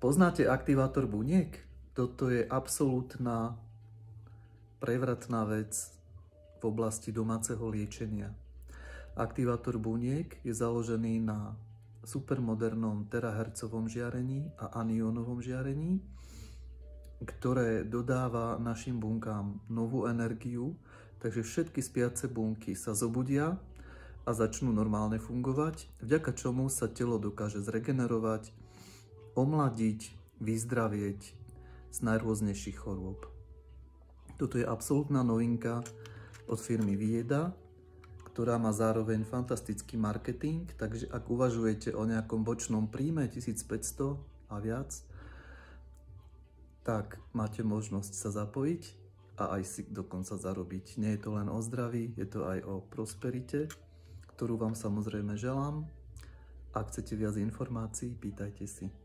Poznáte aktivátor buniek? Toto je absolútna prevratná vec v oblasti domáceho liečenia. Aktivátor buniek je založený na supermodernom terahertzovom žiarení a aniónovom žiarení, ktoré dodáva našim bunkám novú energiu, takže všetky spiace bunky sa zobudia a začnú normálne fungovať, vďaka čomu sa telo dokáže zregenerovať, omladiť, vyzdravieť z najrôznejších chorôb. Toto je absolútna novinka od firmy Vieda, ktorá má zároveň fantastický marketing, takže ak uvažujete o nejakom bočnom príjme 1500 a viac, tak máte možnosť sa zapojiť a aj si dokonca zarobiť. Nie je to len o zdraví, je to aj o prosperite, ktorú vám samozrejme želám. Ak chcete viac informácií, pýtajte si.